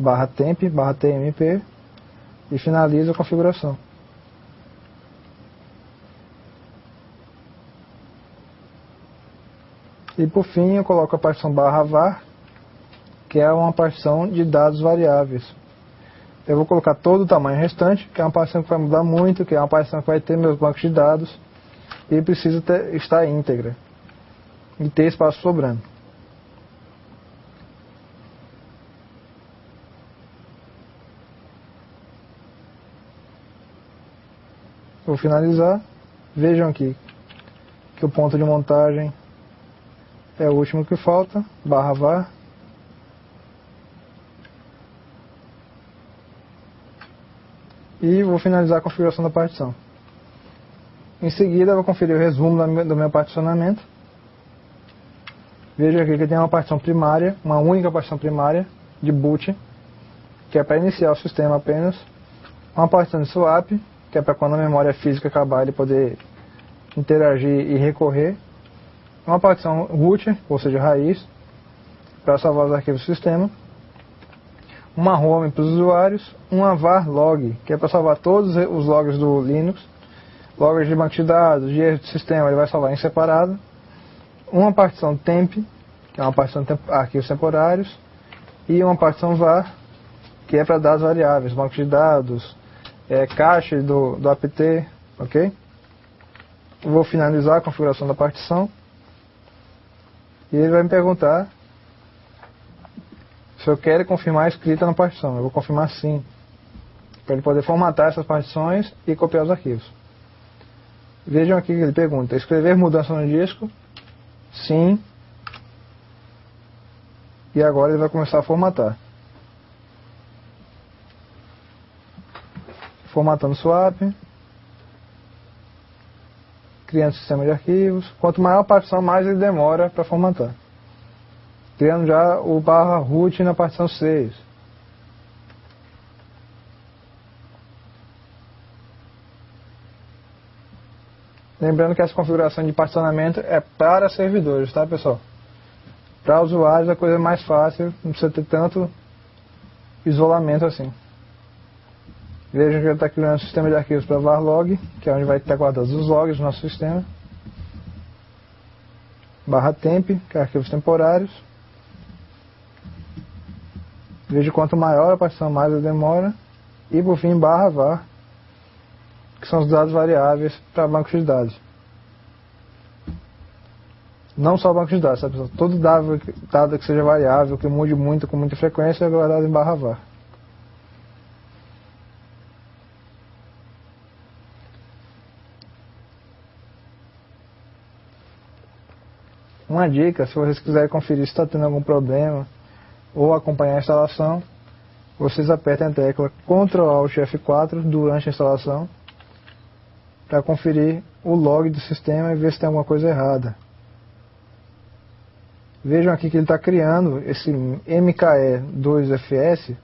barra temp, barra tmp e finalizo a configuração. E por fim eu coloco a partição barra var, que é uma partição de dados variáveis. Eu vou colocar todo o tamanho restante, que é uma partição que vai mudar muito, que é uma partição que vai ter meus bancos de dados e precisa estar íntegra e ter espaço sobrando. Vou finalizar. Vejam aqui que o ponto de montagem é o último que falta, barra var. E vou finalizar a configuração da partição. Em seguida, eu vou conferir o resumo do meu particionamento. Veja aqui que tem uma partição primária, uma única partição primária de boot, que é para iniciar o sistema apenas. Uma partição de swap, que é para quando a memória física acabar ele poder interagir e recorrer. Uma partição root, ou seja, raiz, para salvar os arquivos do sistema. Uma home para os usuários, uma var log, que é para salvar todos os logs do Linux, logs de banco de dados, de erro de sistema, ele vai salvar em separado. Uma partição temp, que é uma partição de arquivos temporários, e uma partição var, que é para dados variáveis, banco de dados, cache do apt, ok? Vou finalizar a configuração da partição, e ele vai me perguntar se eu quero confirmar a escrita na partição. Eu vou confirmar sim, para ele poder formatar essas partições e copiar os arquivos. Vejam aqui que ele pergunta: escrever mudança no disco? Sim. E agora ele vai começar a formatar. Formatando swap. Criando sistema de arquivos. Quanto maior a partição, mais ele demora para formatar. Criando já o barra root na partição 6. Lembrando que essa configuração de particionamento é para servidores, tá, pessoal? Para usuários a coisa é mais fácil, não precisa ter tanto isolamento assim. Veja que ele está criando um sistema de arquivos para varlog, que é onde vai estar guardados os logs do nosso sistema. Barra temp, que é arquivos temporários. Veja quanto maior a partição, mais a demora. E por fim, barra var, que são os dados variáveis para bancos de dados. Não só banco de dados, sabe, pessoal? Todo dado que seja variável, que mude muito, com muita frequência, é guardado em barra var. Uma dica, se vocês quiserem conferir se está tendo algum problema ou acompanhar a instalação, vocês apertem a tecla Ctrl Alt F4 durante a instalação para conferir o log do sistema e ver se tem alguma coisa errada. Vejam aqui que ele está criando esse MKE2FS,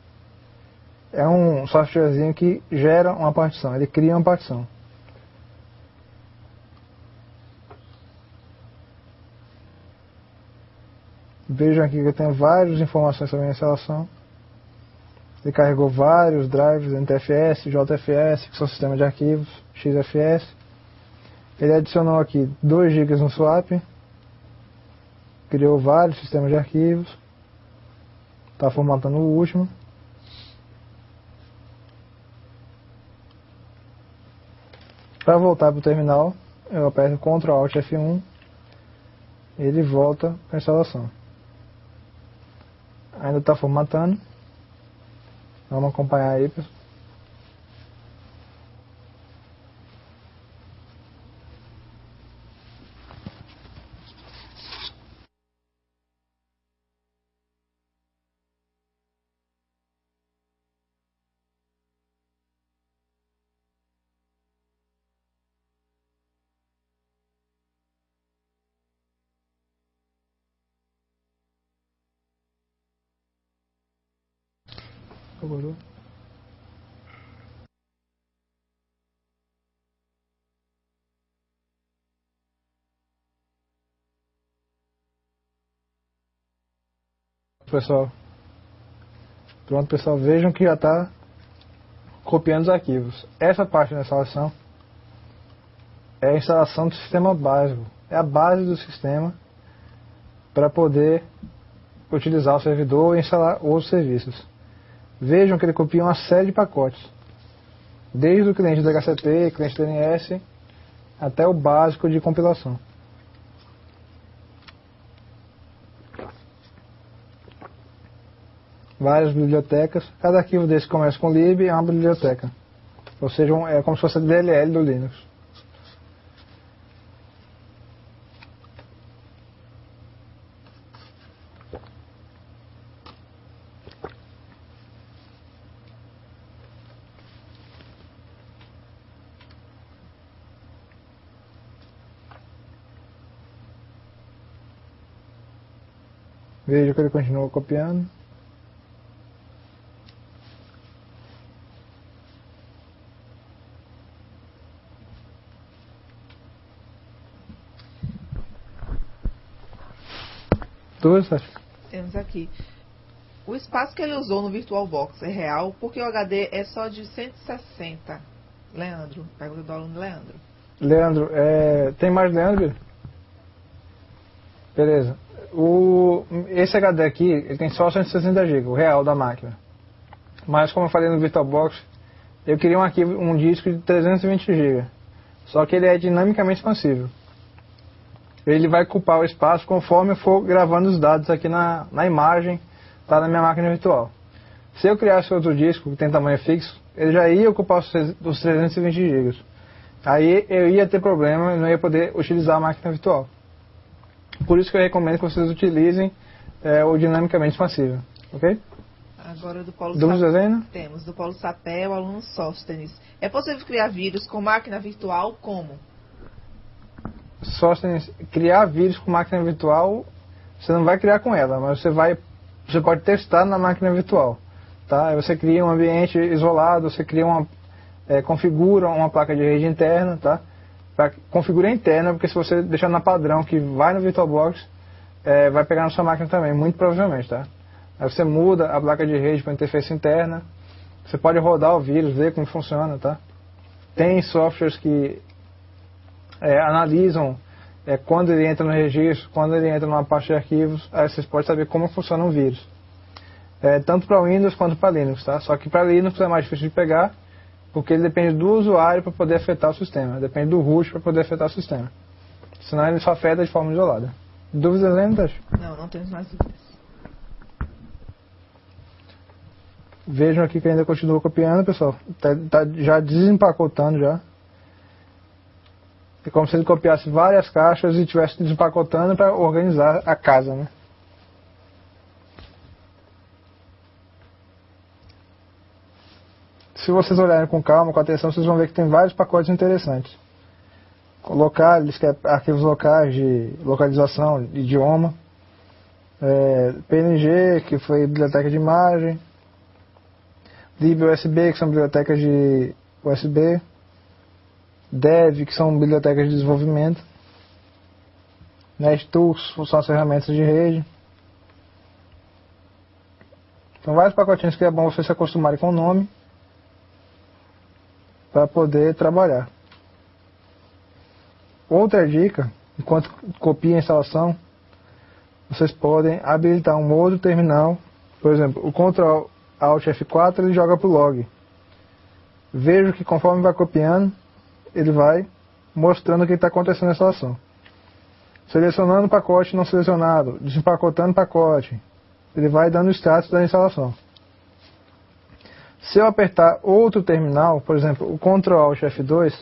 é um softwarezinho que gera uma partição, ele cria uma partição. Vejam aqui que eu tenho várias informações sobre a instalação. Ele carregou vários drivers, NTFS, JFS, que são sistemas de arquivos, XFS. Ele adicionou aqui 2 GB no swap. Criou vários sistemas de arquivos. Está formatando o último. Para voltar para o terminal, eu aperto Ctrl Alt F1. Ele volta para a instalação. Ainda está formatando. Vamos acompanhar aí, pessoal. Agora. Pessoal, Pronto, pessoal, vejam que já está copiando os arquivos. Essa parte da instalação é a instalação do sistema básico. É a base do sistema para poder utilizar o servidor e instalar outros serviços. Vejam que ele copia uma série de pacotes. Desde o cliente DHCP, cliente DNS, até o básico de compilação. Várias bibliotecas. Cada arquivo desse começa com lib e é uma biblioteca. Ou seja, é como se fosse a DLL do Linux. Veja que ele continua copiando. Temos aqui. O espaço que ele usou no VirtualBox é real porque o HD é só de 160. Leandro, pergunta do aluno Leandro. Leandro, tem mais Leandro? Beleza. Esse HD aqui, ele tem só 160 GB, o real da máquina. Mas como eu falei no VirtualBox, eu queria um disco de 320 GB. Só que ele é dinamicamente expansível. Ele vai ocupar o espaço conforme eu for gravando os dados aqui na imagem, tá na minha máquina virtual. Se eu criasse outro disco que tem tamanho fixo, ele já ia ocupar os 320 GB. Aí eu ia ter problema e não ia poder utilizar a máquina virtual. Por isso que eu recomendo que vocês utilizem o dinamicamente expansível. Ok? Agora do Paulo Sapé. Temos do Paulo Sapé, o aluno Sóstenes. É possível criar vírus com máquina virtual como? Sóstenes, criar vírus com máquina virtual, você não vai criar com ela, mas você pode testar na máquina virtual. Tá? Aí você cria um ambiente isolado, você cria configura uma placa de rede interna, tá? Configura interna, porque se você deixar na padrão que vai no VirtualBox, vai pegar na sua máquina também, muito provavelmente, tá? Aí você muda a placa de rede para interface interna, você pode rodar o vírus, ver como funciona, tá? Tem softwares que analisam quando ele entra no registro, quando ele entra numa pasta de arquivos, aí vocês podem saber como funciona um vírus. Tanto para Windows quanto para Linux, tá? Só que para Linux é mais difícil de pegar, porque ele depende do usuário para poder afetar o sistema, depende do root para poder afetar o sistema. Senão ele só afeta de forma isolada. Dúvidas, Leandro? Não temos mais dúvidas. Vejam aqui que ainda continua copiando, pessoal. Tá já desempacotando já. É como se ele copiasse várias caixas e estivesse desempacotando para organizar a casa, né? Se vocês olharem com calma, com atenção, vocês vão ver que tem vários pacotes interessantes. Locais, que é arquivos locais de localização, idioma. PNG, que foi biblioteca de imagem. libUSB, que são bibliotecas de USB. Dev, que são bibliotecas de desenvolvimento. NetTools, são as ferramentas de rede. São vários pacotinhos que é bom vocês se acostumarem com o nome para poder trabalhar. Outra dica, enquanto copia a instalação, vocês podem habilitar um outro terminal. Por exemplo, o Ctrl Alt F4 ele joga para o log. Vejo que conforme vai copiando, ele vai mostrando o que está acontecendo na instalação. Selecionando o pacote não selecionado, desempacotando o pacote, ele vai dando o status da instalação. Se eu apertar outro terminal, por exemplo, o Ctrl Alt F2,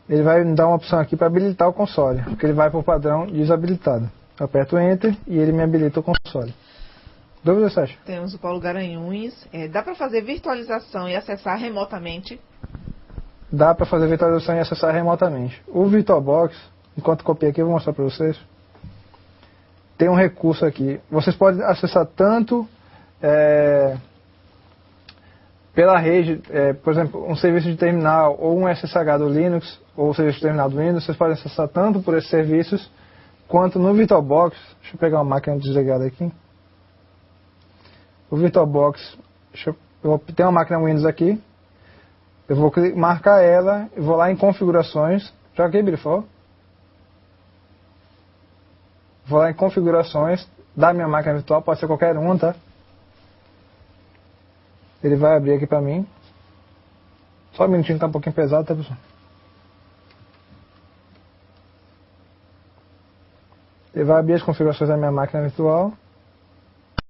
ele vai me dar uma opção aqui para habilitar o console, porque ele vai por padrão desabilitado. Eu aperto Enter e ele me habilita o console. Dúvida, Sasha? Temos o Paulo Garanhuns. Dá para fazer virtualização e acessar remotamente? Dá para fazer virtualização e acessar remotamente. O VirtualBox, enquanto copiei aqui, eu vou mostrar para vocês. Tem um recurso aqui. Vocês podem acessar tanto pela rede, por exemplo, um serviço de terminal ou um SSH do Linux ou um serviço de terminal do Windows. Vocês podem acessar tanto por esses serviços quanto no VirtualBox. Deixa eu pegar uma máquina desligada aqui. o VirtualBox, eu vou ter uma máquina Windows aqui, eu vou marcar ela, eu vou lá em configurações, já aqui, Billy, por favor. Vou lá em configurações da minha máquina virtual, pode ser qualquer uma, tá? Ele vai abrir aqui pra mim. Só um minutinho que tá um pouquinho pesado, tá, pessoal? Ele vai abrir as configurações da minha máquina virtual.